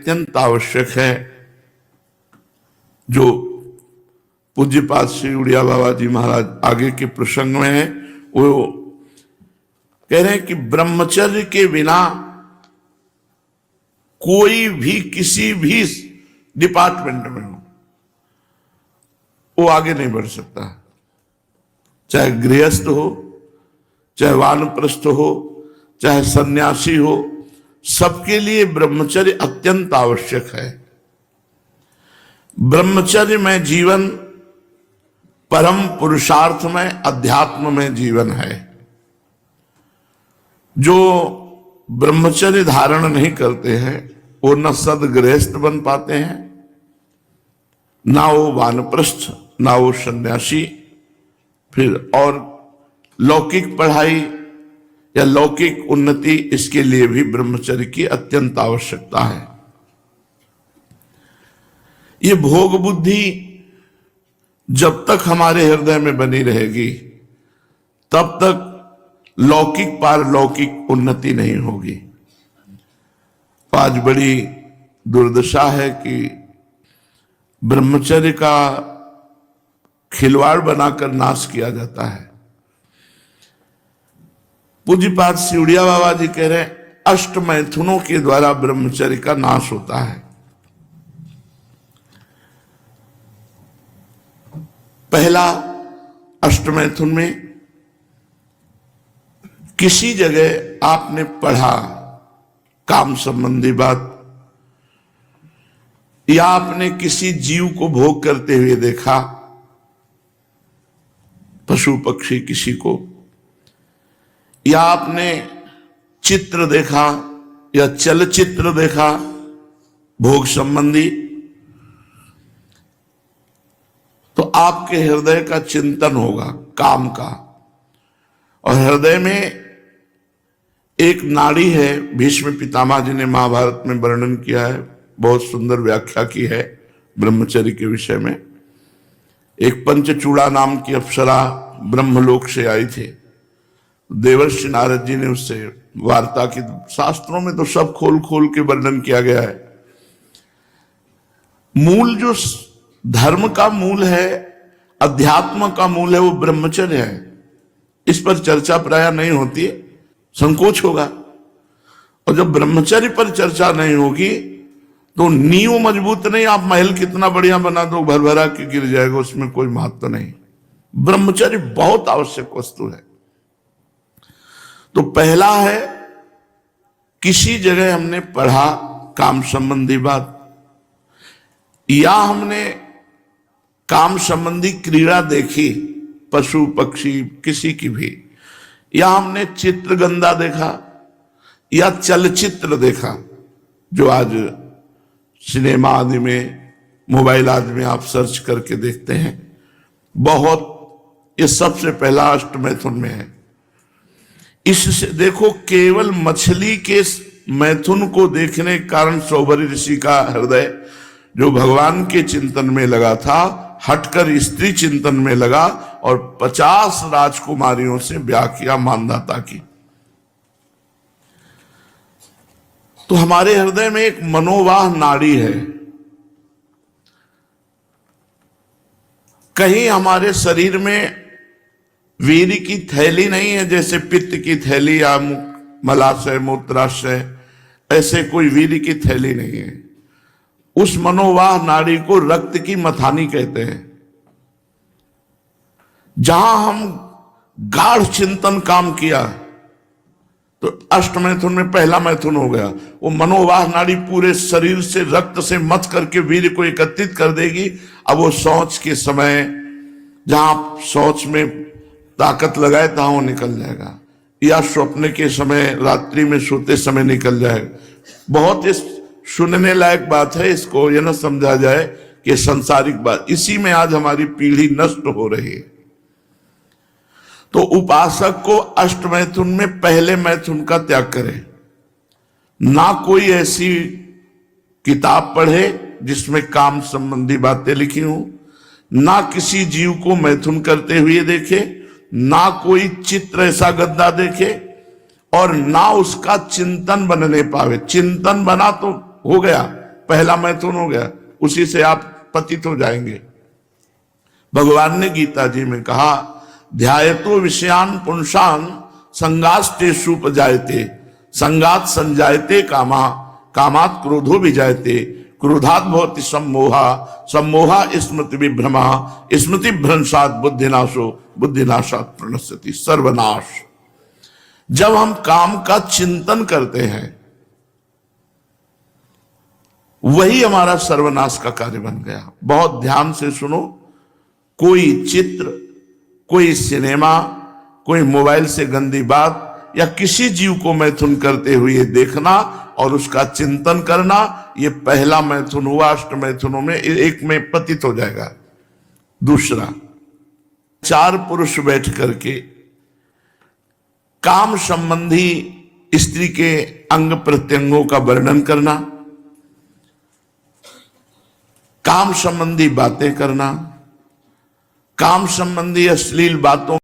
अत्यंत आवश्यक है। जो पूज्यपाद श्री उड़िया बाबा जी महाराज आगे के प्रसंग में है, वो कह रहे हैं कि ब्रह्मचर्य के बिना कोई भी किसी भी डिपार्टमेंट में हो वो आगे नहीं बढ़ सकता। चाहे गृहस्थ हो, चाहे वानप्रस्थ हो, चाहे सन्यासी हो, सबके लिए ब्रह्मचर्य अत्यंत आवश्यक है। ब्रह्मचर्य में जीवन परम पुरुषार्थ में, अध्यात्म में जीवन है। जो ब्रह्मचर्य धारण नहीं करते हैं वो न सदगृहस्थ बन पाते हैं, ना वो वानप्रस्थ, ना वो सन्यासी। फिर और लौकिक पढ़ाई या लौकिक उन्नति, इसके लिए भी ब्रह्मचर्य की अत्यंत आवश्यकता है। ये भोग बुद्धि जब तक हमारे हृदय में बनी रहेगी तब तक लौकिक पारलौकिक उन्नति नहीं होगी। आज बड़ी दुर्दशा है कि ब्रह्मचर्य का खिलवाड़ बनाकर नाश किया जाता है। पूज्यपाद श्री उड़िया बाबा जी कह रहे हैं, अष्ट मैथुनों के द्वारा ब्रह्मचर्य का नाश होता है। पहला, अष्ट मैथुन में किसी जगह आपने पढ़ा काम संबंधी बात, या आपने किसी जीव को भोग करते हुए देखा, पशु पक्षी किसी को, या आपने चित्र देखा या चलचित्र देखा भोग संबंधी, तो आपके हृदय का चिंतन होगा काम का। और हृदय में एक नाड़ी है, भीष्म पितामह जी ने महाभारत में वर्णन किया है, बहुत सुंदर व्याख्या की है ब्रह्मचर्य के विषय में। एक पंचचूड़ा नाम की अप्सरा ब्रह्मलोक से आई थी, देवर्षि नारद जी ने उससे वार्ता की। शास्त्रों में तो सब खोल खोल के वर्णन किया गया है। मूल जो धर्म का मूल है, अध्यात्म का मूल है, वो ब्रह्मचर्य है। इस पर चर्चा प्राय नहीं होती, संकोच होगा। और जब ब्रह्मचर्य पर चर्चा नहीं होगी तो नींव मजबूत नहीं, आप महल कितना बढ़िया बना दो, भर भरा के गिर जाएगा, उसमें कोई महत्व नहीं। ब्रह्मचर्य बहुत आवश्यक वस्तु है। तो पहला है, किसी जगह हमने पढ़ा काम संबंधी बात, या हमने काम संबंधी क्रीड़ा देखी, पशु पक्षी किसी की भी, या हमने चित्रगंधा देखा या चलचित्र देखा, जो आज सिनेमा आदि में, मोबाइल आदि में आप सर्च करके देखते हैं। बहुत, ये सबसे पहला अष्ट मैथुन में है। इससे देखो, केवल मछली के मैथुन को देखने के कारण सौभरी ऋषि का हृदय जो भगवान के चिंतन में लगा था, हटकर स्त्री चिंतन में लगा और 50 राजकुमारियों से ब्याह किया मानदाता की। तो हमारे हृदय में एक मनोवाह नाड़ी है। कहीं हमारे शरीर में वीर्य की थैली नहीं है, जैसे पित्त की थैली या मलाशय मूत्राशय, ऐसे कोई वीर्य की थैली नहीं है। उस मनोवाह नाड़ी को रक्त की मथानी कहते हैं। जहां हम गाढ़ चिंतन काम किया तो अष्ट मैथुन में पहला मैथुन हो गया। वो मनोवाह नाड़ी पूरे शरीर से रक्त से मथ करके वीर्य को एकत्रित कर देगी। अब वो शौच के समय, जहां शौच में ताकत लगाए तहां वो निकल जाएगा, या स्वप्न के समय, रात्रि में सोते समय निकल जाएगा। बहुत इस सुनने लायक बात है, इसको यह न समझा जाए कि सांसारिक बात। इसी में आज हमारी पीढ़ी नष्ट हो रही है। तो उपासक को अष्ट मैथुन में पहले मैथुन का त्याग करे। ना कोई ऐसी किताब पढ़े जिसमें काम संबंधी बातें लिखी हों, ना किसी जीव को मैथुन करते हुए देखे, ना कोई चित्र ऐसा गंदा देखे, और ना उसका चिंतन बनने पावे। चिंतन बना तो हो गया, पहला मैथुन हो गया, उसी से आप पतित हो जाएंगे। भगवान ने गीता जी में कहा, ध्यायतो विषयान पुंसान संगास्तेषु उपजायते, संगात संजायते कामा, कामात क्रोधो विजायते, क्रोधात भवति सम्मोहा, सम्मोहा स्मृति विभ्रमा, स्मृति भ्रंशात बुद्धिनाशो, बुद्धिनाशात प्रणश्यति सर्वनाश। जब हम काम का चिंतन करते हैं वही हमारा सर्वनाश का कार्य बन गया। बहुत ध्यान से सुनो, कोई चित्र, कोई सिनेमा, कोई मोबाइल से गंदी बात या किसी जीव को मैथुन करते हुए देखना और उसका चिंतन करना, ये पहला मैथुन हुआ। अष्ट मैथुनों में एक में पतित हो जाएगा। दूसरा, 4 पुरुष बैठ करके काम संबंधी स्त्री के अंग प्रत्यंगों का वर्णन करना, काम संबंधी बातें करना, काम संबंधी अश्लील बातों